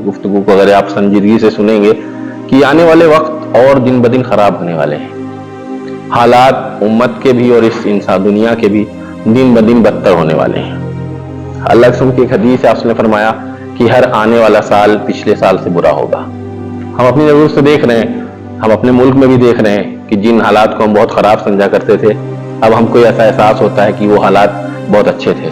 गुफ्तगू को अगर आप संजीदगी से सुनेंगे कि आने वाले वक्त और दिन ब दिन खराब होने वाले हैं, हालात उम्मत के भी और इस इंसान दुनिया के भी दिन ब दिन बदतर होने वाले हैं। अल्लाह के रसूल की एक हदीस है, आपने फरमाया कि हर आने वाला साल पिछले साल से बुरा होगा। हम अपनी नजर से देख रहे हैं, हम अपने मुल्क में भी देख रहे हैं कि जिन हालात को हम बहुत खराब समझा करते थे, अब हमको ऐसा एहसास होता है कि वो हालात बहुत अच्छे थे,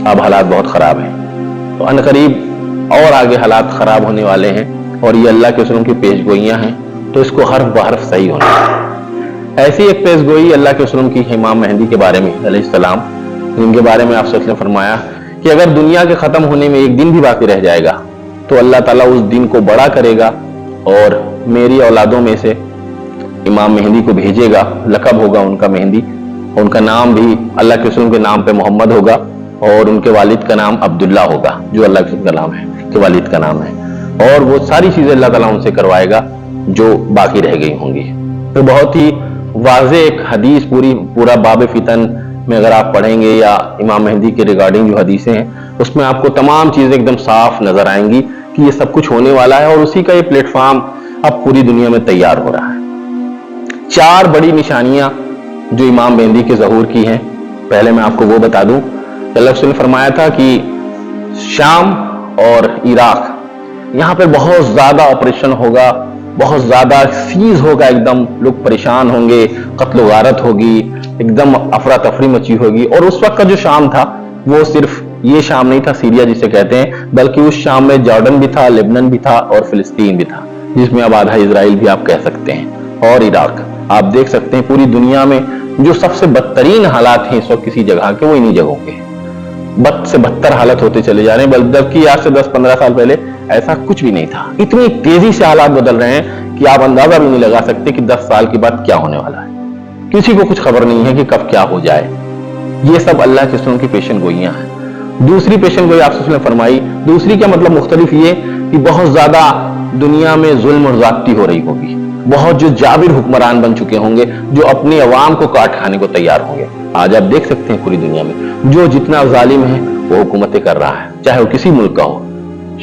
अब हालात बहुत खराब हैं। तो अनकरीब और आगे हालात खराब होने वाले हैं और ये अल्लाह के रसूल की पेशगोइयां हैं, तो इसको हर्फ बहर्फ सही होना है। ऐसी एक पेशगोई अल्लाह के रसूल की इमाम मेहदी के बारे में अलैहिस्सलाम, जिनके बारे में आप सल्लल्लाहु अलैहि वसल्लम ने फरमाया कि अगर दुनिया के खत्म होने में एक दिन भी बाकी रह जाएगा तो अल्लाह ताला उस दिन को बड़ा करेगा और मेरी औलादों में से इमाम मेहदी को भेजेगा। लकब होगा उनका मेहदी, उनका नाम भी अल्लाह के रसूल के नाम पे मोहम्मद होगा और उनके वालिद का नाम अब्दुल्ला होगा, जो अल्लाह के रसूल का नाम है, के वालिद का नाम है। और वो सारी चीजें अल्लाह ताला उनसे करवाएगा जो बाकी रह गई होंगी। तो बहुत ही वाज़े एक हदीस, पूरा बाब फितन में अगर आप पढ़ेंगे या इमाम मेहदी के रिगार्डिंग जो हदीसें हैं, उसमें आपको तमाम चीजें एकदम साफ नजर आएंगी कि ये सब कुछ होने वाला है और उसी का ये प्लेटफॉर्म अब पूरी दुनिया में तैयार हो रहा है। 4 बड़ी निशानियां जो इमाम मेहदी के ज़हूर की हैं, पहले मैं आपको वो बता दूं। अल्लाह ने फरमाया था कि शाम और इराक, यहाँ पे बहुत ज्यादा ऑपरेशन होगा, बहुत ज्यादा सीज होगा, एकदम लोग परेशान होंगे, कत्ल गारत होगी, एकदम अफरा तफरी मची होगी। और उस वक्त का जो शाम था वो सिर्फ ये शाम नहीं था सीरिया जिसे कहते हैं, बल्कि उस शाम में जॉर्डन भी था, लेबनान भी था और फिलिस्तीन भी था, जिसमें अब आधा इजराइल भी आप कह सकते हैं, और इराक। आप देख सकते हैं पूरी दुनिया में जो सबसे बदतरीन हालात हैं इस वक्त किसी जगह के, वो इन्हीं जगहों के बद से बदतर हालत होते चले जा रहे हैं। जबकि आज से 10-15 साल पहले ऐसा कुछ भी नहीं था। इतनी तेजी से हालात बदल रहे हैं कि आप अंदाजा भी नहीं लगा सकते कि 10 साल के बाद क्या होने वाला है। किसी को कुछ खबर नहीं है कि कब क्या हो जाए। ये सब अल्लाह के रसूल की पेशन गोइयां हैं। दूसरी पेशन गोई आपने फरमाई, दूसरी का मतलब मुख्तलिफ ये कि बहुत ज्यादा दुनिया में जुल्म और ज़्यादती हो रही होगी, बहुत जो जाबिर हुक्मरान बन चुके होंगे, जो अपने अवाम को काट खाने को तैयार होंगे। आज आप देख सकते हैं पूरी दुनिया में जो जितना जालिम है वो हुकूमतें कर रहा है, चाहे वो किसी मुल्क का हो।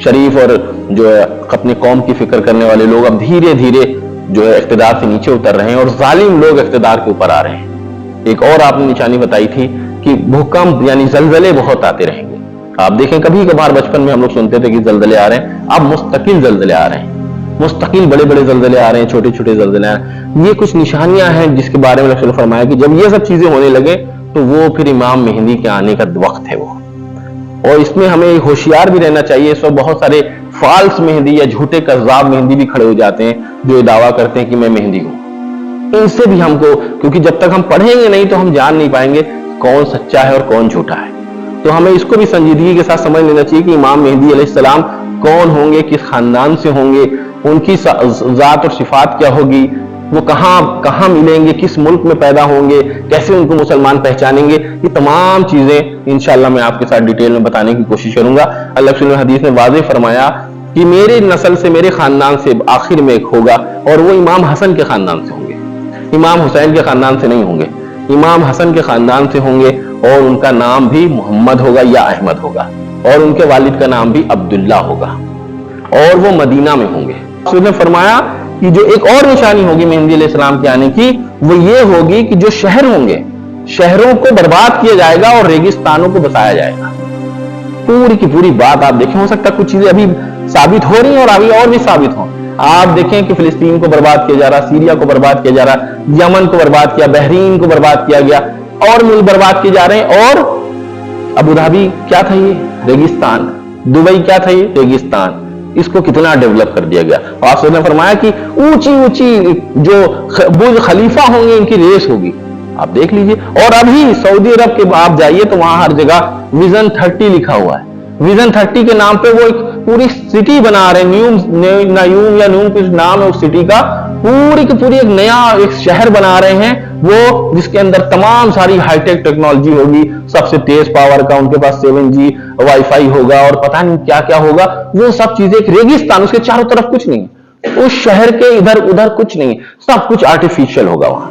शरीफ और जो है अपनी कौम की फिक्र करने वाले लोग अब धीरे धीरे जो है इख्तिदार से नीचे उतर रहे हैं और जालिम लोग इख्तिदार के ऊपर आ रहे हैं। एक और आपने निशानी बताई थी कि भूकंप यानी जलजले बहुत आते रहेंगे। आप देखें कभी कभार बचपन में हम लोग सुनते थे कि जलजले आ रहे हैं, अब मुस्तकिल जलजले आ रहे हैं, मुस्तकिल बड़े बड़े जलजले आ रहे हैं, छोटे छोटे जलजले आ रहे हैं। ये कुछ निशानियां हैं जिसके बारे में रसूल फरमाया कि जब ये सब चीजें होने लगे तो वो फिर इमाम मेहदी के आने का वक्त है वो। और इसमें हमें होशियार भी रहना चाहिए। इस वक्त बहुत सारे फाल्स मेहदी या झूठे कज़्ज़ाब मेहदी भी खड़े हो जाते हैं जो ये दावा करते हैं कि मैं मेहदी हूं। इनसे भी हमको, क्योंकि जब तक हम पढ़ेंगे नहीं तो हम जान नहीं पाएंगे कौन सच्चा है और कौन झूठा है। तो हमें इसको भी संजीदगी के साथ समझ लेना चाहिए कि इमाम मेहदी अलैहिस्सलाम कौन होंगे, किस खानदान से होंगे, उनकी जात और सिफात क्या होगी, वो कहां मिलेंगे, किस मुल्क में पैदा होंगे, कैसे उनको मुसलमान पहचानेंगे। ये तमाम चीजें इंशाअल्लाह मैं आपके साथ डिटेल में बताने की कोशिश करूंगा। अल्लाह के हदीस ने वाज़ेह फरमाया कि मेरे नस्ल से, मेरे खानदान से आखिर में एक होगा और वो इमाम हसन के खानदान से होंगे, इमाम हुसैन के खानदान से नहीं होंगे, इमाम हसन के खानदान से होंगे और उनका नाम भी मोहम्मद होगा या अहमद होगा और उनके वालिद का नाम भी अब्दुल्ला होगा और वो मदीना में होंगे। उसने फरमाया कि जो एक और निशानी होगी मेहदी अलैहिस्सलाम के आने की, वो ये होगी कि जो शहर होंगे, शहरों को बर्बाद किया जाएगा और रेगिस्तानों को बसाया जाएगा। पूरी की पूरी बात आप देखें, हो सकता है कुछ चीजें अभी साबित हो रही हैं और अभी और भी साबित हो। आप देखें कि फिलिस्तीन को बर्बाद किया जा रहा, सीरिया को बर्बाद किया जा रहा, यमन को बर्बाद किया, बहरीन को बर्बाद किया गया और मुल्क बर्बाद किए जा रहे हैं। और अबू धाबी क्या था ये? रेगिस्तान। दुबई क्या था ये? रेगिस्तान। इसको कितना डेवलप कर दिया गया। और आपने फरमाया कि ऊंची ऊंची जो बुर्ज खलीफा होंगे इनकी रेस होगी। आप देख लीजिए। और अभी सऊदी अरब के आप जाइए तो वहां हर जगह विजन 30 लिखा हुआ है। विजन 30 के नाम पे वो एक पूरी सिटी बना रहे हैं, न्यूम कुछ नाम है उस सिटी का, पूरी की पूरी एक नया एक शहर बना रहे हैं वो, जिसके अंदर तमाम सारी हाईटेक टेक्नोलॉजी होगी, सबसे तेज पावर का, उनके पास 7G वाईफाई होगा और पता नहीं क्या क्या होगा। वो सब चीजें एक रेगिस्तान, उसके चारों तरफ कुछ नहीं, उस शहर के इधर उधर कुछ नहीं, सब कुछ आर्टिफिशियल होगा वहां।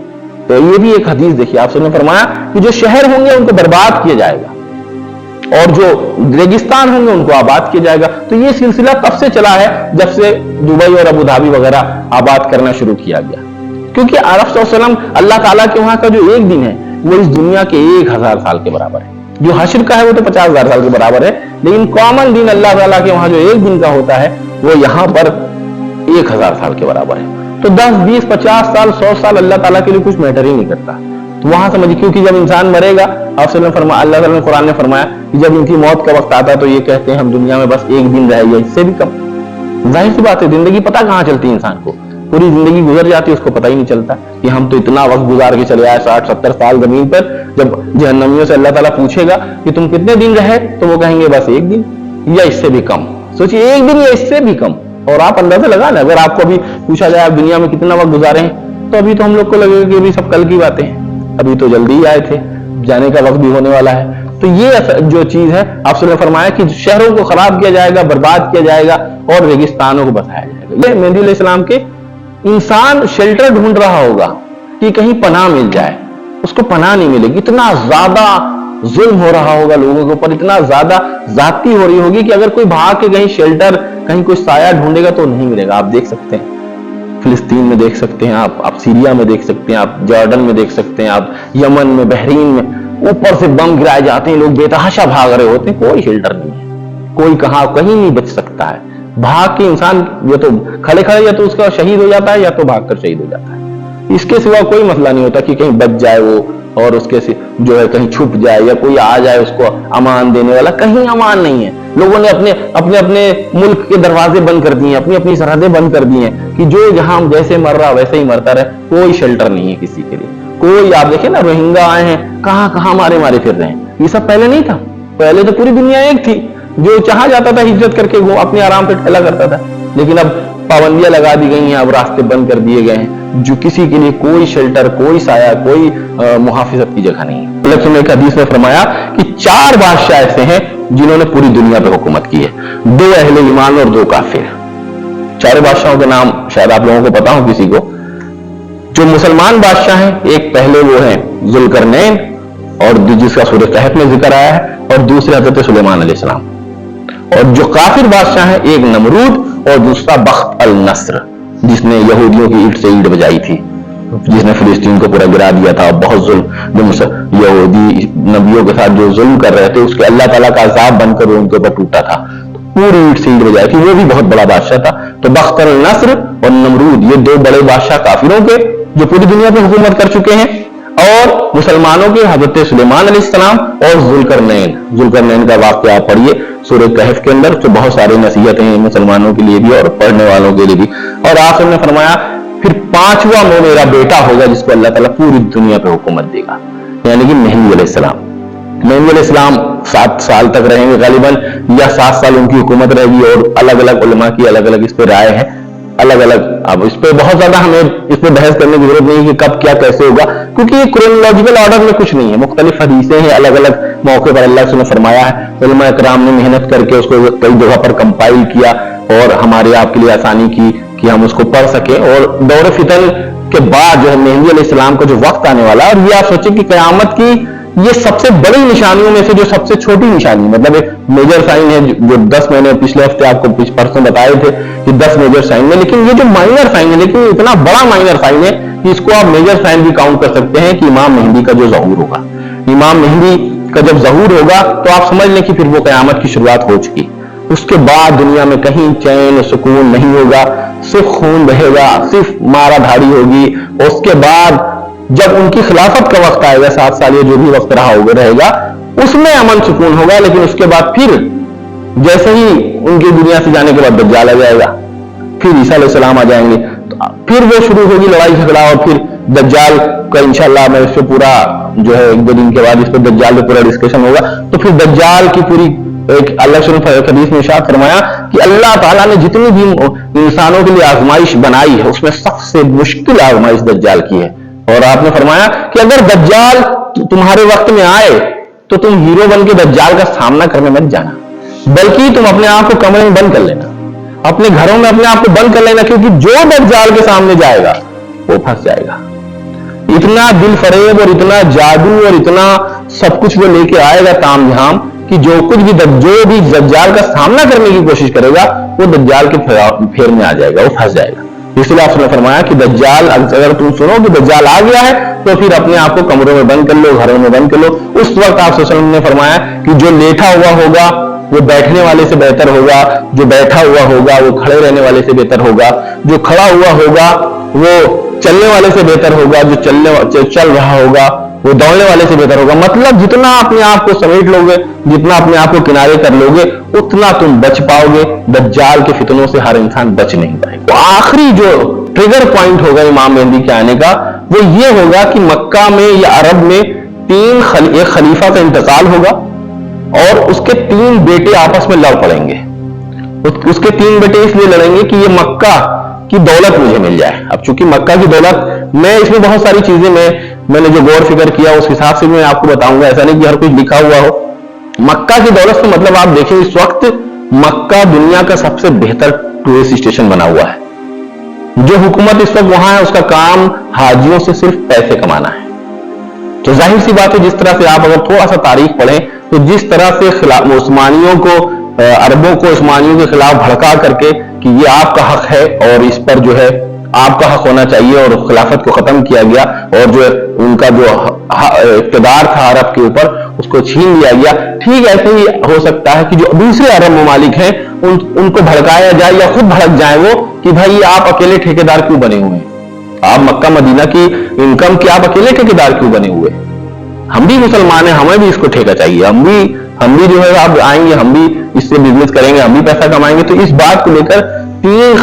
तो ये भी एक हदीस देखिए, आपने फरमाया कि जो शहर होंगे उनको बर्बाद किया जाएगा اور جو रेगिस्तान होंगे उनको आबाद किया जाएगा। तो ये सिलसिला तब से चला है जब से दुबई और अबू धाबी वगैरह आबाद करना शुरू किया गया, क्योंकि अरब सल्लम अल्लाह ताला के वहां का जो एक दिन है वो इस दुनिया के 1000 साल के बराबर है। जो हश्र का है वो तो 50,000 साल के बराबर है, लेकिन कॉमन दिन अल्लाह ताला के वहां जो एक दिन का होता है वो यहाँ पर 1000 साल के बराबर है। तो 10, 20, 50 साल, 100 साल अल्लाह ताला के लिए कुछ मैटर ही नहीं करता। तो वहां समझिए, क्योंकि जब इंसान मरेगा, अल्लाह ताला ने कुरान में फरमाया कि जब उनकी मौत का वक्त आता है तो ये कहते हैं हम दुनिया में बस एक दिन रह गए, इससे भी कम। जाहिर सी बात है, जिंदगी पता कहाँ चलती है इंसान को, पूरी जिंदगी गुजर जाती है, उसको पता ही नहीं चलता कि हम तो इतना वक्त गुजार के चले आए, 60-70 साल जमीन पर। जब जहन्नमियों से अल्लाह ताला पूछेगा कि तुम कितने दिन रहे, तो वो कहेंगे बस एक दिन या इससे भी कम। सोचिए, एक दिन या इससे भी कम। और आप अंदाजा लगा ना, अगर आपको अभी पूछा जाए आप दुनिया में कितना वक्त गुजारे हैं, तो अभी तो हम लोग को लगेगा कि अभी सब कल की बातें हैं, अभी तो जल्दी ही आए थे, जाने का वक्त भी होने वाला है। तो ये जो चीज है, आपसे ने फरमाया कि शहरों को खराब किया जाएगा, बर्बाद किया जाएगा और रेगिस्तानों को बसाया जाएगा। ये मेहदी अलैहिस्सलाम के इंसान शेल्टर ढूंढ रहा होगा कि कहीं पनाह मिल जाए, उसको पनाह नहीं मिलेगी। इतना ज्यादा जुल्म हो रहा होगा लोगों के ऊपर, इतना ज्यादा जाती हो रही होगी कि अगर कोई भाग के कहीं शेल्टर, कहीं कोई साया ढूंढेगा तो नहीं मिलेगा। आप देख सकते हैं फिलिस्तीन में, देख सकते हैं आप सीरिया में देख सकते हैं, आप जॉर्डन में देख सकते हैं, आप यमन में, बहरीन में, ऊपर से बम गिराए जाते हैं, लोग बेतहाशा भाग रहे होते हैं, कोई शेल्टर नहीं है, कोई कहीं नहीं बच सकता है। भाग के इंसान या तो खड़े खड़े या तो उसका शहीद हो जाता है या तो भागकर शहीद हो जाता है। इसके सिवा कोई मसला नहीं होता कि कहीं बच जाए वो और उसके से जो है कहीं छुप जाए या कोई आ जाए उसको अमान देने वाला, कहीं अमान नहीं है। लोगों ने अपने अपने अपने मुल्क के दरवाजे बंद कर दिए, अपनी अपनी सरहदें बंद कर दी हैं कि जो जहां जैसे मर रहा वैसे ही मरता रहे, कोई शेल्टर नहीं है किसी के लिए। कोई, आप देखें ना, रोहिंग्या आए हैं, कहां कहां मारे मारे फिर रहे हैं। ये सब पहले नहीं था, पहले तो पूरी दुनिया एक थी, जो चाह जाता था हिजरत करके वो अपने आराम से ठहला करता था। लेकिन अब पाबंदियां लगा दी गई हैं, अब रास्ते बंद कर दिए गए हैं, जो किसी के लिए कोई शेल्टर, कोई साया, कोई मुहाफिजत की जगह नहीं है। अल्लाह ने एक हदीस में फरमाया कि 4 बादशाह ऐसे हैं जिन्होंने पूरी दुनिया पे हुकूमत की है, 2 अहले ईमान और 2 काफिर। 4 बादशाहों के नाम शायद आप लोगों को पता हो किसी को। जो मुसलमान बादशाह हैं, एक पहले वो है जुल्करनैन, और जिसका सूरह कहफ में जिक्र आया है, और दूसरे हजरत सुलेमान अलैहिस्सलाम। और जो काफिर बादशाह है, एक नमरूद और दूसरा बख्त अल नस्र, जिसने यहूदियों की ईंट से ईंट बजाई थी, जिसने फिलिस्तीन को पूरा गिरा दिया था। बहुत जुल्म, जो यहूदी नबियों के साथ जो जुल्म कर रहे थे, उसके अल्लाह ताला का अज़ाब बनकर उनके ऊपर टूटा था, पूरी ईंट से ईंट बजाई थी। वो भी बहुत बड़ा बादशाह था। तो बख्त अल नस्र और नमरूद, ये 2 बड़े बादशाह काफिरों के जो पूरी दुनिया पर हुकूमत कर चुके हैं, और मुसलमानों के हजरत सुलेमान अलैहिस्सलाम और जुल्करनैन का वाक़या आप पढ़िए सूरह कहफ के अंदर। तो बहुत सारी नसीहतें हैं मुसलमानों के लिए भी और पढ़ने वालों के लिए भी। और आखिर में फरमाया फिर 5वां वो मेरा बेटा होगा जिसको अल्लाह ताला पूरी दुनिया पे हुकूमत देगा, यानी कि मेहदी अलैहिस्सलाम। मेहदी अलैहिस्सलाम 7 साल तक रहेंगे गालिबन, या 7 साल उनकी हुकूमत रहेगी। और अलग अलग उलमा की अलग अलग इस पर राय है, अलग अलग। अब इस पे बहुत ज्यादा हमें इस पे बहस करने की जरूरत नहीं कि कब क्या कैसे होगा, क्योंकि ये क्रोनोलॉजिकल ऑर्डर में कुछ नहीं है। मुख्तलिफ हदीसें हैं, अलग अलग मौके पर अल्लाह ने फरमाया है। उलमा इकराम ने मेहनत करके उसको कई जगह पर कंपाइल किया और हमारे आपके लिए आसानी की कि हम उसको पढ़ सके। और दौर फितन के बाद जो है मेहदी अलैहिस्सलाम का जो वक्त आने वाला है, और ये आप सोचिए कि क़यामत की ये सबसे बड़ी निशानियों में से जो सबसे छोटी निशानी, मतलब एक मेजर साइन है जो 10 महीने पिछले हफ्ते आपको परसों बताए थे कि 10 मेजर साइन है, लेकिन ये जो माइनर साइन है, लेकिन इतना बड़ा माइनर साइन है कि इसको आप मेजर साइन भी काउंट कर सकते हैं कि इमाम मेहदी का जो ज़हूर होगा। इमाम मेहदी का जब ज़हूर होगा तो आप समझ लें कि फिर वो क़यामत की शुरुआत हो चुकी। उसके बाद दुनिया में कहीं चैन सुकून नहीं होगा, सिर्फ खून बहेगा, सिर्फ मारा धाड़ी होगी। और उसके बाद जब उनकी खिलाफत का वक्त आएगा, 7 साल या जो भी वक्त रहा होगा रहेगा, उसमें अमन सुकून होगा। लेकिन उसके बाद फिर जैसे ही उनकी दुनिया से जाने के बाद दज्जाल आ जाएगा, फिर ईसा अलैहिस्सलाम आ जाएंगे, तो फिर वो शुरू होगी लड़ाई झगड़ा। और फिर दज्जाल का इंशाल्लाह मैं इस पे पूरा जो है 1-2 दिन के बाद इस पर दज्जाल पे पूरा डिस्कशन होगा। तो फिर दज्जाल की पूरी एक अल्लाह हदीस में इरशाद फरमाया कि अल्लाह ताला ने जितनी भी इंसानों के लिए आजमाइश बनाई है, उसमें सबसे मुश्किल आजमाइश दज्जाल की है। और आपने फरमाया कि अगर दज्जाल तुम्हारे वक्त में आए तो तुम हीरो बन के दज्जाल का सामना करने मत जाना, बल्कि तुम अपने आप को कमरे में बंद कर लेना, अपने घरों में अपने आप को बंद कर लेना, क्योंकि जो दज्जाल के सामने जाएगा वो फंस जाएगा। इतना दिल फरेब और इतना जादू और इतना सब कुछ वो लेके आएगा ताम झाम कि जो भी दज्जाल का सामना करने की कोशिश करेगा वो दज्जाल के फेर में आ जाएगा, वो फंस जाएगा। इसलिए आपने फरमाया कि दज्जाल, अगर तुम सुनो कि दज्जाल आ गया है तो फिर अपने आप को कमरों में बंद कर लो, घरों में बंद कर लो। उस वक्त आप सल्लल्लाहु अलैहि वसल्लम ने फरमाया कि जो लेटा हुआ होगा वो बैठने वाले से बेहतर होगा, जो बैठा हुआ होगा वो खड़े रहने वाले से बेहतर होगा, जो खड़ा हुआ होगा वो चलने वाले से बेहतर होगा, जो चल रहा होगा वो दौड़ने वाले से बेहतर होगा। मतलब जितना अपने आप को समेट लोगे, जितना अपने आप को किनारे कर लोगे, उतना तुम बच पाओगे। दज्जाल के फितनों से हर इंसान बच नहीं पाएगा। तो आखिरी जो ट्रिगर पॉइंट होगा इमाम मेहदी के आने का वो ये होगा कि मक्का में या अरब में एक खलीफा का इंतकाल होगा और उसके 3 बेटे आपस में लड़ पड़ेंगे। उसके 3 बेटे इसलिए लड़ेंगे कि ये मक्का की दौलत मुझे मिल जाए। अब चूंकि मक्का की दौलत, मैं इसमें बहुत सारी चीजें मैंने जो गौर फिक्र किया उस हिसाब से मैं आपको बताऊंगा, ऐसा नहीं कि हर कुछ लिखा हुआ हो। मक्का की दौलत से मतलब आप देखें, इस वक्त मक्का दुनिया का सबसे बेहतर टूरिस्ट स्टेशन बना हुआ है। जो हुकूमत इस वक्त वहां है उसका काम हाजियों से सिर्फ पैसे कमाना है। तो जाहिर सी बात है, जिस तरह से आप अगर थोड़ा सा तारीख पढ़ें तो जिस तरह से उस्मानियों को, अरबों को उस्मानियों के खिलाफ भड़का करके कि ये आपका हक है और इस पर जो है आपका हक होना चाहिए और खिलाफत को खत्म किया गया और जो उनका जो इक़्तिदार था अरब के ऊपर उसको छीन लिया गया, ठीक ऐसे ही हो सकता है कि जो दूसरे अरब ममालिक हैं उनको भड़काया जाए या खुद भड़क जाए वो कि भाई आप अकेले ठेकेदार क्यों बने हुए हैं, आप मक्का मदीना की इनकम के आप अकेले ठेकेदार क्यों बने हुए, हम भी मुसलमान हैं, हमें भी इसको ठेका चाहिए, हम भी जो है आप आएंगे, हम भी इससे बिजनेस करेंगे, हम भी पैसा कमाएंगे। तो इस बात को लेकर 3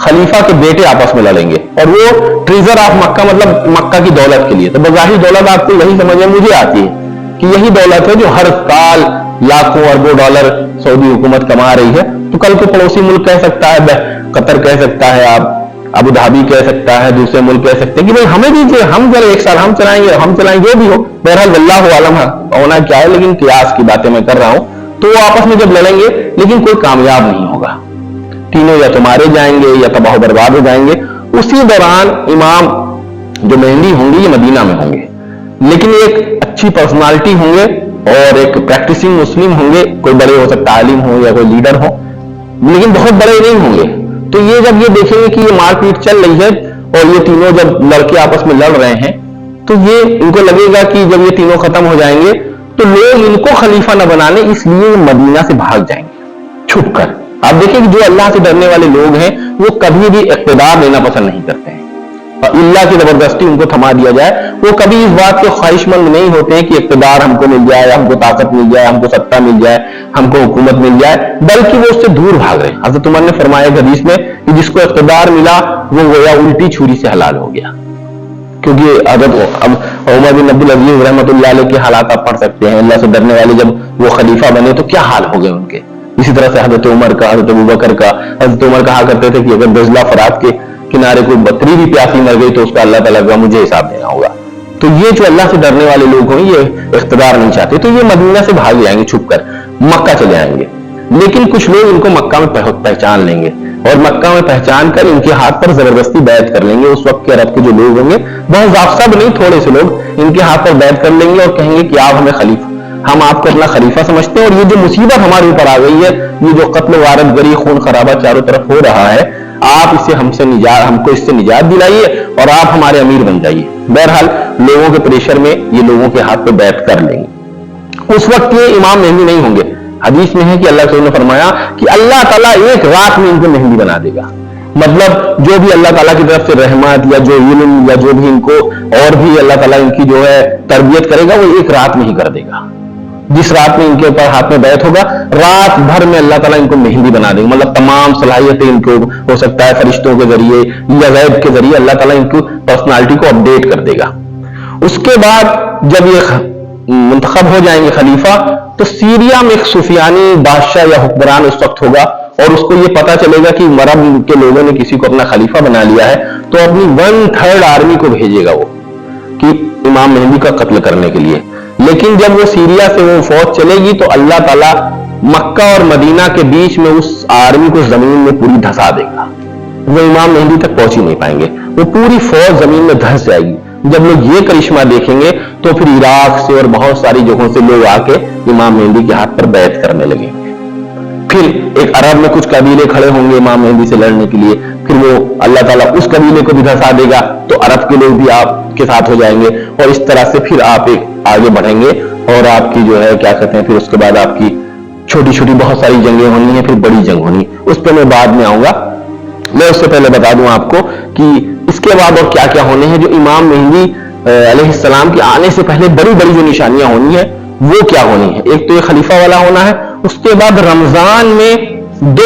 खलीफा के बेटे आपस में लड़ेंगे और वो ट्रेजर ऑफ मक्का, मतलब मक्का की दौलत के लिए। तो बज़ाहिर दौलत आपको यही समझ में मुझे आती है कि यही दौलत है जो हर साल लाखों अरबों डॉलर सऊदी हुकूमत कमा रही है। तो कल को पड़ोसी मुल्क कह सकता है, कतर कह सकता है, आप अबू धाबी कह सकता है, दूसरे मुल्क कह सकते हैं कि भाई हमें दीजिए, हम जरा 1 साल हम चलाएंगे, जो भी हो। बहरहाल वल्लाहु आलम होना क्या है, लेकिन कियास की बातें मैं कर रहा हूं। तो वो आपस में जब लड़ेंगे लेकिन कोई कामयाब नहीं होगा, तीनों या तो मारे जाएंगे या तबाह बर्बाद हो जाएंगे। उसी दौरान इमाम जो मेहंदी होंगे ये मदीना में होंगे, लेकिन एक अच्छी पर्सनालिटी होंगे और एक प्रैक्टिसिंग मुस्लिम होंगे, कोई बड़े हो सकता है आलिम हो या कोई लीडर हो, लेकिन बहुत बड़े नहीं होंगे। तो ये जब ये देखेंगे कि ये मारपीट चल रही है और ये तीनों जब लड़के आपस में लड़ रहे हैं तो ये इनको लगेगा कि जब ये तीनों खत्म हो जाएंगे तो लोग इनको खलीफा न बनाने, इसलिए मदीना से भाग जाएंगे छुप कर। आप देखिए कि जो अल्लाह से डरने वाले लोग हैं वो कभी भी इक़्तिदार लेना पसंद नहीं करते हैं, अल्लाह की जबरदस्ती उनको थमा दिया जाए। वो कभी इस बात के ख्वाहिशमंद नहीं होते हैं कि इक़्तिदार हमको मिल जाए, हमको ताकत मिल जाए, हमको सत्ता मिल जाए, हमको हुकूमत मिल जाए, बल्कि वो उससे दूर भाग रहे हैं। हज़रत उमर ने फरमाया हदीस में कि जिसको इक़्तिदार मिला वो गोया उल्टी छुरी से हलाल हो गया। क्योंकि अब उमर बिन अब्दुल अजीज रहमतुल्लाह अलैह के हालात आप पढ़ सकते हैं, अल्लाह से डरने वाले जब वो खलीफा बने तो क्या हाल हो गए उनके। इसी तरह से हज़रत उमर का, हज़रत अबू बकर का, हज़रत उमर कहा करते थे कि अगर दजला फरात के किनारे कोई बकरी भी प्यासी मर गई तो उसका अल्लाह ताला का मुझे हिसाब देना होगा। तो ये जो अल्लाह से डरने वाले लोग हों ये इक़्तिदार नहीं चाहते, तो ये मदीना से भाग जाएंगे, छुप कर मक्का चले आएंगे। लेकिन कुछ लोग इनको मक्का में पहचान लेंगे और मक्का में पहचान कर इनके हाथ पर जबरदस्ती बैत कर लेंगे। उस वक्त के अरब के जो लोग होंगे, बहुत सब नहीं, थोड़े से लोग इनके हाथ पर बैत कर लेंगे और कहेंगे कि आप हमें खलीफा, हम आपको अपना खलीफा समझते हैं और ये जो मुसीबत हमारे ऊपर आ गई है, ये जो कत्ल वारत गरी खून खराबा चारों तरफ हो रहा है, आप इसे हमको इससे निजात दिलाइए और आप हमारे अमीर बन जाइए। बहरहाल लोगों के प्रेशर में ये लोगों के हाथ पे बैत कर लेंगे। उस वक्त ये इमाम मेहंदी नहीं होंगे। हदीस में है कि अल्लाह ने फरमाया कि अल्लाह ताला एक रात में इनको मेहंदी बना देगा। मतलब जो भी अल्लाह ताला की तरफ से रहमत या जो इल्म या जो भी इनको और भी अल्लाह ताला इनकी जो है तरबियत करेगा वो एक रात में ही कर देगा। जिस रात में इनके ऊपर हाथ में बैत होगा, रात भर में अल्लाह ताला इनको मेहंदी बना देगा। मतलब तमाम सलाहियतें इनको हो सकता है फरिश्तों के जरिए या गैब के जरिए अल्लाह ताला इनकी पर्सनालिटी को अपडेट कर देगा। उसके बाद जब ये मुंतखब हो जाएंगे खलीफा, तो सीरिया में एक सुफियानी बादशाह या हुक्मरान उस वक्त होगा और उसको ये पता चलेगा कि मरब के लोगों ने किसी को अपना खलीफा बना लिया है, तो अपनी 1/3 आर्मी को भेजेगा वो कि इमाम मेहंदी का कत्ल करने के लिए। लेकिन जब वो सीरिया से वो फौज चलेगी तो अल्लाह ताला मक्का और मदीना के बीच में उस आर्मी को जमीन में पूरी धंसा देगा, वो इमाम मेहंदी तक पहुंच ही नहीं पाएंगे, वो पूरी फौज जमीन में धंस जाएगी। जब लोग ये करिश्मा देखेंगे तो फिर इराक से और बहुत सारी जगहों से लोग आके इमाम मेहंदी के हाथ पर बैत करने लगेंगे। फिर एक अरब में कुछ कबीले खड़े होंगे इमाम मेहंदी से लड़ने के लिए, फिर वो अल्लाह ताला उस कबीले को भी धंसा देगा तो अरब के लोग भी आपके साथ हो जाएंगे, और इस तरह से फिर आप एक आगे बढ़ेंगे और आपकी जो है क्या कहते हैं, फिर उसके बाद आपकी छोटी छोटी बहुत सारी जंगें होनी है, फिर बड़ी जंग होनी, उस पर मैं बाद में आऊंगा। मैं उससे पहले बता दूं आपको कि इसके बाद और क्या क्या होने हैं। जो इमाम मेहंदी अलैहिस्सलाम के आने से पहले बड़ी बड़ी जो निशानियां होनी है वो क्या होनी है। एक तो ये खलीफा वाला होना है, उसके बाद रमजान में 2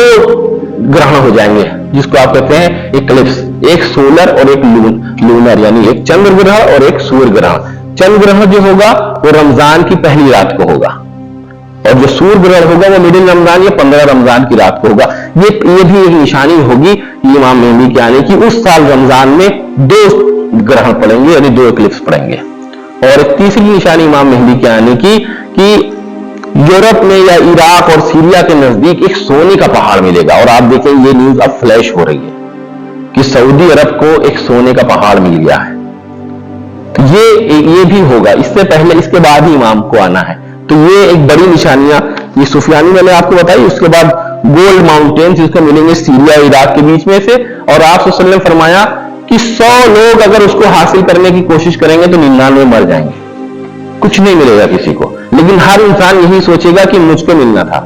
ग्रहण हो जाएंगे जिसको आप कहते हैं इक्लिप्स, एक सोलर और एक लूनर, यानी एक चंद्र ग्रहण और एक सूर्य ग्रहण। चंद्र ग्रहण जो होगा वो रमजान की पहली रात को होगा, और जो सूर्य ग्रहण होगा वो मिडिल रमजान या 15 रमजान की रात को होगा। ये भी एक निशानी होगी इमाम मेहंदी के आने की। उस साल रमजान में 2 ग्रहण पड़ेंगे, यानी 2 इक्लिप्स पड़ेंगे। और एक तीसरी निशानी इमाम मेहंदी के आने की कि यूरोप में या इराक और सीरिया के नजदीक एक सोने का पहाड़ मिलेगा। और आप देखें ये न्यूज अब फ्लैश हो रही है कि सऊदी अरब को एक सोने का पहाड़ मिल गया है। तो ये भी होगा, इससे पहले इसके बाद ही इमाम को आना है। तो ये एक बड़ी निशानियां ये सुफियानी मैंने आपको बताई। उसके बाद गोल्ड माउंटेन्स जिसको मिलेंगे सीरिया इराक के बीच में से, और आप सल्लल्लाहु अलैहि वसल्लम फरमाया कि 100 लोग अगर उसको हासिल करने की कोशिश करेंगे तो 99 मर जाएंगे, कुछ नहीं मिलेगा किसी को। लेकिन हर इंसान यही सोचेगा कि मुझको मिलना था,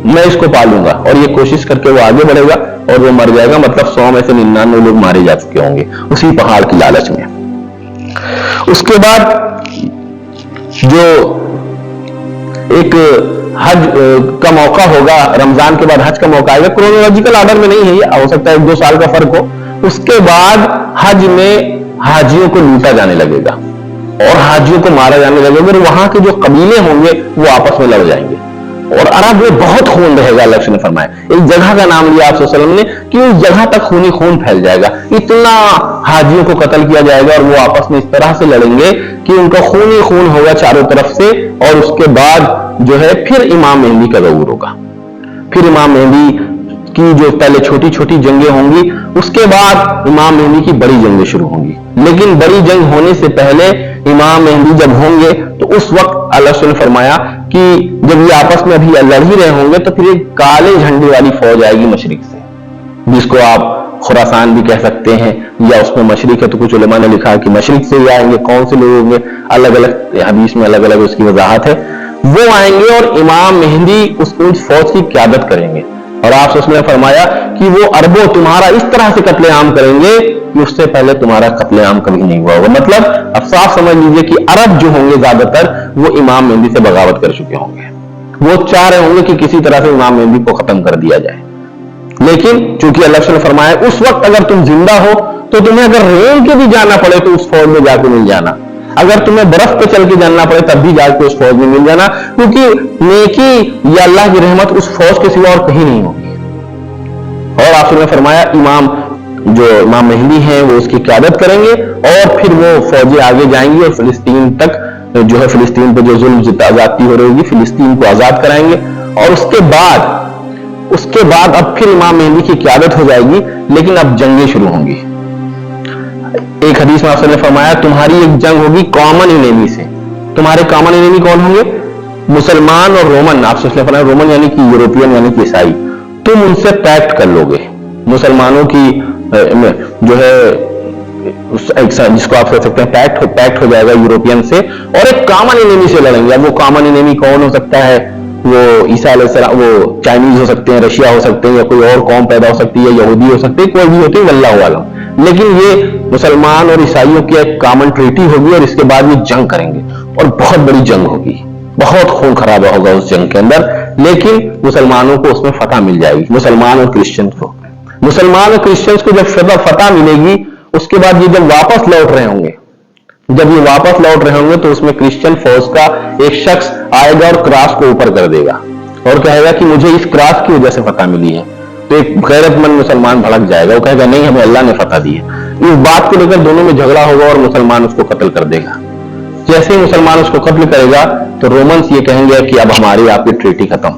मैं इसको पालूंगा, और ये कोशिश करके वो आगे बढ़ेगा और वो मर जाएगा। मतलब 100 में से 99 लोग मारे जा चुके होंगे उसी पहाड़ की लालच में। उसके बाद जो एक हज का मौका होगा, रमजान के बाद हज का मौका आएगा, क्रोनोलॉजिकल ऑर्डर में नहीं है, ये हो सकता है 1-2 साल का फर्क हो। उसके बाद हज में हाजियों को लूटा जाने लगेगा और हाजियों को मारा जाने लगेगा, और वहां के जो कबीले होंगे वो आपस में लड़ जाएंगे, और अरब में बहुत खून रहेगा। अल्लाह ने फरमाया, एक जगह का नाम लिया आप सल्लल्लाहु अलैहि वसल्लम ने कि उस जगह तक खूनी खून फैल जाएगा, इतना हाजियों को कत्ल किया जाएगा, और वो आपस में इस तरह से लड़ेंगे कि उनका खून ही खून होगा चारों तरफ से। और उसके बाद जो है फिर इमाम मेहंदी का ज़हूर होगा। फिर इमाम मेहंदी की जो पहले छोटी छोटी जंगें होंगी, उसके बाद इमाम मेहंदी की बड़ी जंगें शुरू होंगी। लेकिन बड़ी जंग होने से पहले इमाम मेहंदी जब होंगे तो उस वक्त अल्लाह ने फरमाया कि जब ये आपस में अभी लड़ ही रहे होंगे तो फिर एक काले झंडे वाली फौज आएगी मशरिक से, जिसको आप खुरासान भी कह सकते हैं, या उसमें मशरिक है तो कुछ उलमा ने लिखा है कि मशरिक से ही आएंगे। कौन से लोग होंगे, अलग अलग हदीस में अलग अलग उसकी वजाहत है। वो आएंगे और इमाम मेहंदी उस फौज की क़यादत करेंगे। और आप उसने फरमाया कि वो अरबों तुम्हारा इस तरह से कत्लेआम करेंगे कि उससे पहले तुम्हारा कत्लेआम कभी नहीं हुआ होगा। मतलब अब साफ समझ लीजिए कि अरब जो होंगे ज्यादातर वो इमाम मेहंदी से बगावत कर चुके होंगे, वो चाह रहे होंगे कि किसी तरह से इमाम मेहंदी को खत्म कर दिया जाए। लेकिन चूंकि अल्लाह ने फरमाया उस वक्त अगर तुम जिंदा हो तो तुम्हें अगर रेंग के भी जाना पड़े तो उस फौज में जाके मिल जाना, अगर तुम्हें बर्फ पे चल के जाना पड़े तब भी जाके उस फौज में मिल जाना, क्योंकि नेकी या अल्लाह की रहमत उस फौज के सिवा और कहीं नहीं होगी। और आपने ने फरमाया इमाम मेहंदी हैं वो उसकी क़यादत करेंगे, और फिर वो फौजें आगे जाएंगी और फिलिस्तीन तक जो है, फिलिस्तीन पे जो जुल्म ज्यादती हो रही होगी, फिलिस्तीन को आजाद कराएंगे। और उसके बाद अब फिर इमाम मेहंदी की क़यादत हो जाएगी, लेकिन अब जंगें शुरू होंगी। एक हदीस में आपने फरमाया तुम्हारी एक जंग होगी कॉमन एनिमी से। तुम्हारे कॉमन एनिमी कौन होंगे? मुसलमान और रोमन। आपसे फरमाया रोमन यानी कि यूरोपियन यानी कि ईसाई। तुम उनसे पैक्ट कर लोगे, मुसलमानों की जो है जिसको आप कह सकते हैं पैक्ट हो जाएगा यूरोपियन से, और एक कॉमन एनिमी से लड़ेंगे। अब वो कॉमन एनिमी कौन हो सकता है? वो ईसा अलैहिस्सलाम, वो चाइनीज हो सकते हैं, रशिया हो सकते हैं, या कोई और कौम पैदा हो सकती है, यहूदी हो सकते हैं, कोई भी होती है, वल्लाहु आलम। लेकिन ये मुसलमान और ईसाइयों की एक कॉमन ट्रीटी होगी, और इसके बाद ये जंग करेंगे, और बहुत बड़ी जंग होगी, बहुत खून खराबा होगा उस जंग के अंदर। लेकिन मुसलमानों को उसमें फतह मिल जाएगी, मुसलमान और क्रिश्चियंस को जब फतह मिलेगी, उसके बाद ये जब वापस लौट रहे होंगे तो उसमें क्रिश्चियन फौज का एक शख्स आएगा और क्रॉस को ऊपर कर देगा और कहेगा कि मुझे इस क्रॉस की वजह से फतह मिली है। तो एक गैरतमंद मुसलमान भड़क जाएगा, वो कहेगा नहीं, हमें अल्लाह ने फतह दी है। इस बात को लेकर दोनों में झगड़ा होगा और मुसलमान उसको कत्ल कर देगा। जैसे ही मुसलमान उसको कत्ल करेगा तो रोमन्स ये कहेंगे कि अब हमारी आपकी ट्रीटी खत्म,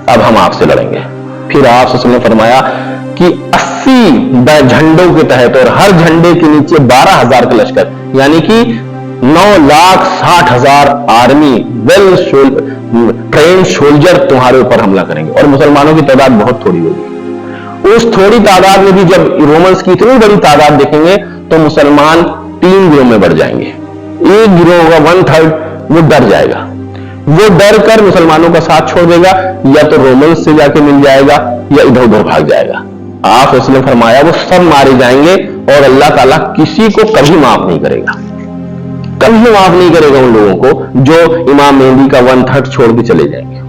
अब हम आपसे लड़ेंगे। फिर आप ने फरमाया कि 80 झंडों के तहत और हर झंडे के नीचे 12,000 का लश्कर, यानी कि 9,60,000 आर्मी वेल ट्रेन सोल्जर तुम्हारे ऊपर हमला करेंगे। और मुसलमानों की तादाद बहुत थोड़ी होगी। उस थोड़ी तादाद में भी जब रोमन्स की इतनी बड़ी तादाद देखेंगे तो मुसलमान 3 गिरोह में बढ़ जाएंगे। एक गिरोह होगा 1/3, वो डर जाएगा, वो डर कर मुसलमानों का साथ छोड़ देगा, या तो रोमन्स से जाके मिल जाएगा या इधर उधर भाग जाएगा। आप उसने फरमाया वो सब मारे जाएंगे और अल्लाह ताला किसी को कभी माफ नहीं करेगा, कभी माफ नहीं करेगा उन लोगों को जो इमाम मेहदी का 1/3 छोड़ के चले जाएंगे।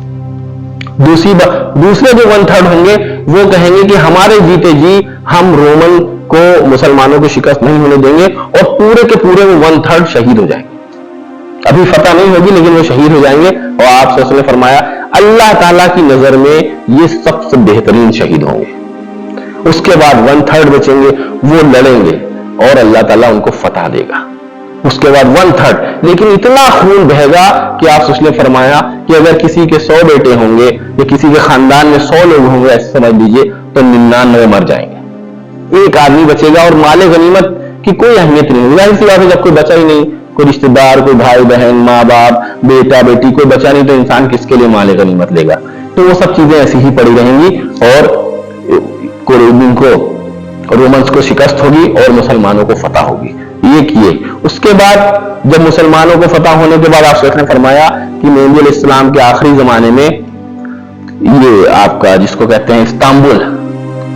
दूसरे जो 1/3 होंगे वो कहेंगे कि हमारे जीते जी हम रोमन को, मुसलमानों को शिकस्त नहीं होने देंगे, और पूरे के पूरे वो 1/3 शहीद हो जाएंगे। अभी फतह नहीं होगी लेकिन वो शहीद हो जाएंगे। और आप सल्लल्लाहु अलैहि वसल्लम ने फरमाया अल्लाह ताला की नजर में ये सबसे बेहतरीन शहीद होंगे। उसके बाद 1/3 बचेंगे, वो लड़ेंगे और अल्लाह ताला उनको फतह देगा। उसके बाद 1/3, लेकिन इतना खून बहेगा कि आप उसने फरमाया कि अगर किसी के 100 बेटे होंगे या किसी के खानदान में 100 लोग होंगे, ऐसे समझ लीजिए, तो 99 मर जाएंगे, एक आदमी बचेगा और माले गनीमत की कोई अहमियत नहीं होगी। जाहिर सी बात है, जब कोई बचा ही नहीं, कोई रिश्तेदार, कोई भाई बहन, माँ बाप, बेटा बेटी कोई बचा नहीं, तो इंसान किसके लिए माले गनीमत लेगा? तो वो सब चीजें ऐसी ही पड़ी रहेंगी और को रोमन्स को शिकस्त होगी और मुसलमानों को फतह होगी। ये किए। उसके बाद जब मुसलमानों को फतह होने के बाद आप ने फरमाया कि मेहदी अलैहिस्सलाम के आखिरी जमाने में ये आपका जिसको कहते हैं इस्तांबुल,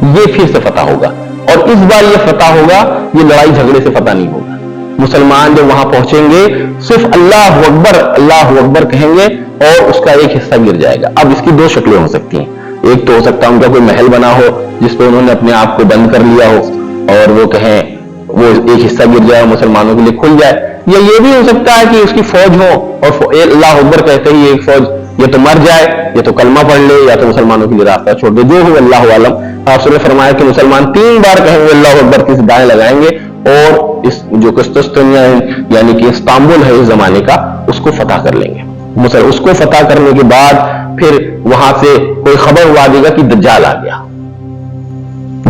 ये फिर से फतह होगा। और इस बार ये फतह होगा, ये लड़ाई झगड़े से फतह नहीं होगा। मुसलमान जब वहां पहुंचेंगे सिर्फ अल्लाह अकबर कहेंगे और उसका एक हिस्सा गिर जाएगा। अब इसकी 2 शक्लें हो सकती हैं। एक तो हो सकता है उनका कोई महल बना हो जिसपे उन्होंने अपने आप को बंद कर लिया हो और वो कहें वो एक हिस्सा गिर जाए और मुसलमानों के लिए खुल जाए, या ये भी हो सकता है कि उसकी फौज हो और अल्लाह अकबर कहते ही एक फौज ये तो मर जाए, या तो कलमा पढ़ ले, या तो मुसलमानों के लिए रास्ता छोड़ दे, जो हो अल्लाह आलम। आपने फरमाया कि मुसलमान 3 बार कहेंगे अल्लाह अकबर की दाएं लगाएंगे और इस जो कुस्तुस्तानिया यानी कि इस्तांबुल है इस जमाने का, उसको फतह कर लेंगे। उसको फतह करने के बाद फिर वहां से कोई खबर हुआ देगा कि दज्जाल आ गया,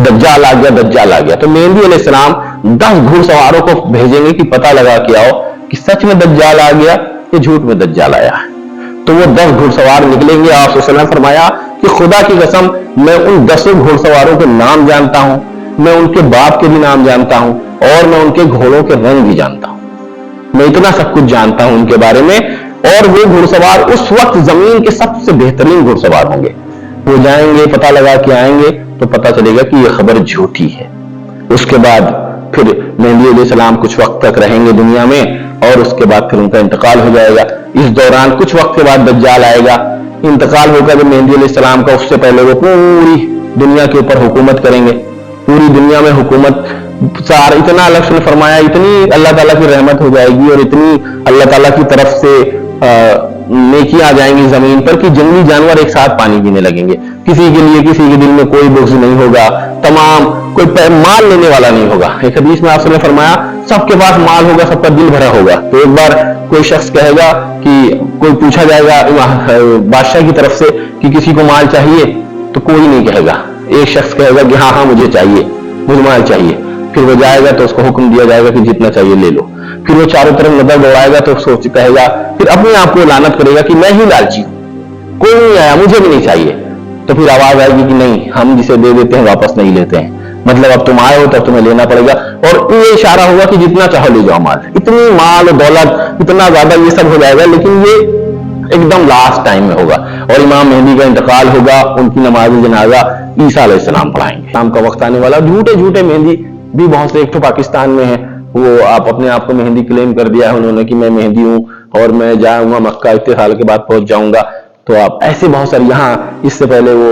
दज्जाल आ गया, दज्जाल आ गया। तो मेहदी अलैहिस्सलाम 10 घुड़सवारों को भेजेंगे कि पता लगा के आओ कि सच में दज्जाल आ गया या झूठ में दज्जाल आया है। तो वो 10 घुड़सवार निकलेंगे। आप सल्लल्लाहु अलैहि वसल्लम फरमाया कि खुदा की कसम मैं उन 10 घुड़सवारों के नाम जानता हूं, मैं उनके बाप के भी नाम जानता हूं और मैं उनके घोड़ों के रंग भी जानता हूं। मैं इतना सब कुछ जानता हूं उनके बारे में। और वो घुड़सवार उस वक्त जमीन के सबसे बेहतरीन घुड़सवार होंगे। वो जाएंगे, पता लगा के आएंगे तो पता चलेगा कि ये खबर झूठी है। उसके बाद फिर मेहदी अलैहिस्सलाम कुछ वक्त तक रहेंगे दुनिया में और उसके बाद फिर उनका इंतकाल हो जाएगा। इस दौरान कुछ वक्त के बाद दज्जाल आएगा। इंतकाल होगा जब मेहदी अलैहिस्सलाम का, उससे पहले वो पूरी दुनिया के ऊपर हुकूमत करेंगे। पूरी दुनिया में हुकूमत इतना अलग से फरमाया, इतनी अल्लाह ताला की रहमत हो जाएगी और इतनी अल्लाह ताला की तरफ से नेकी आ जाएंगी जमीन पर कि जंगली जानवर एक साथ पानी पीने लगेंगे। किसी के लिए किसी के दिल में कोई बुग़्ज़ नहीं होगा, तमाम कोई माल लेने वाला नहीं होगा। एक हदीस में आपने फरमाया सबके पास माल होगा, सबका दिल भरा होगा। तो एक बार कोई शख्स कहेगा कि कोई पूछा जाएगा बादशाह की तरफ से कि किसी को माल चाहिए, तो कोई नहीं कहेगा। एक शख्स कहेगा कि हाँ हाँ मुझे चाहिए, मुझे माल चाहिए। फिर वो जाएगा तो उसको हुक्म दिया जाएगा कि जितना चाहिए ले लो। फिर वो चारों तरफ नजर दौड़ाएगा तो सोच कहेगा, फिर अपने आप को लानत करेगा कि मैं ही लालची हूं, कोई नहीं आया, मुझे भी नहीं चाहिए। तो फिर आवाज आएगी कि नहीं, हम जिसे दे देते हैं वापस नहीं लेते हैं, मतलब अब तुम आए हो तब तुम्हें लेना पड़ेगा। और ये इशारा होगा कि जितना चाहो ले जाओ माल। इतनी माल और दौलत, इतना ज्यादा ये सब हो जाएगा, लेकिन ये एकदम लास्ट टाइम में होगा। और इमाम मेहदी का इंतकाल होगा, उनकी नमाज जनाजा ईसा अलैहिस्सलाम पढ़ाएंगे। शाम का वक्त आने वाला। झूठे झूठे मेहदी भी बहुत से, एक तो पाकिस्तान में है, वो आप अपने आप को मेहदी क्लेम कर दिया है उन्होंने कि मैं मेहदी हूं और मैं जाऊंगा मक्का, इतने साल के बाद पहुंच जाऊंगा। तो आप ऐसे बहुत सारे, यहाँ इससे पहले वो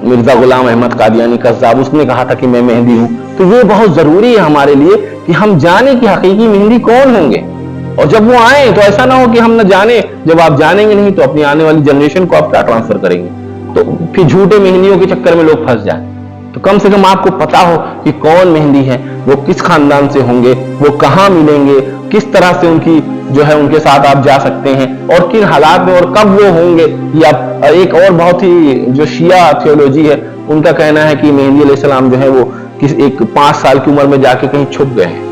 मिर्जा गुलाम अहमद कादियानी कज़्ज़ाब, उसने कहा था कि मैं मेहदी हूं। तो ये बहुत जरूरी है हमारे लिए कि हम जाने कि हकीकी मेहदी कौन होंगे, और जब वो आए तो ऐसा ना हो कि हम न जाने। जब आप जानेंगे नहीं तो अपनी आने वाली जनरेशन को आप क्या ट्रांसफर करेंगे, तो फिर झूठे मेहंदियों के चक्कर में लोग फंस जाए। तो कम से कम आपको पता हो कि कौन मेहंदी है, वो किस खानदान से होंगे, वो कहाँ मिलेंगे, किस तरह से उनकी जो है उनके साथ आप जा सकते हैं और किन हालात में और कब वो होंगे। या एक और बहुत ही जो शिया थियोलॉजी है ان کا کہنا ہے کہ مہدی علیہ السلام جو ہے وہ ایک 5 سال کی عمر میں جا کے کہیں چھپ گئے ہیں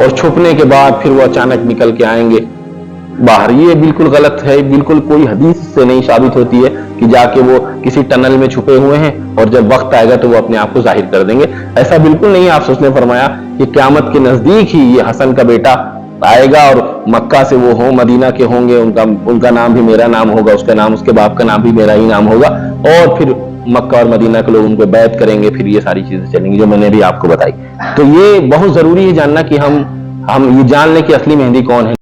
اور چھپنے کے بعد پھر وہ اچانک نکل کے آئیں گے باہر. یہ بالکل غلط ہے, بالکل کوئی حدیث سے نہیں ثابت ہوتی ہے کہ جا کے وہ کسی ٹنل میں چھپے ہوئے ہیں اور جب وقت آئے گا تو وہ اپنے آپ کو ظاہر کر دیں گے. ایسا بالکل نہیں ہے. آپ نے فرمایا کہ قیامت کے نزدیک ہی یہ حسن کا بیٹا آئے گا اور مکہ سے وہ ہوں, مدینہ کے ہوں گے, ان کا نام بھی میرا نام ہوگا, اس کا نام, اس کے باپ کا نام بھی میرا ہی نام ہوگا, اور پھر مکہ اور مدینہ کے لوگ ان کو بیعت کریں گے. پھر یہ ساری چیزیں چلیں گی جو میں نے بھی آپ کو بتائی. تو یہ بہت ضروری ہے جاننا کہ ہم یہ جان لیں کہ اصلی مہدی کون ہے.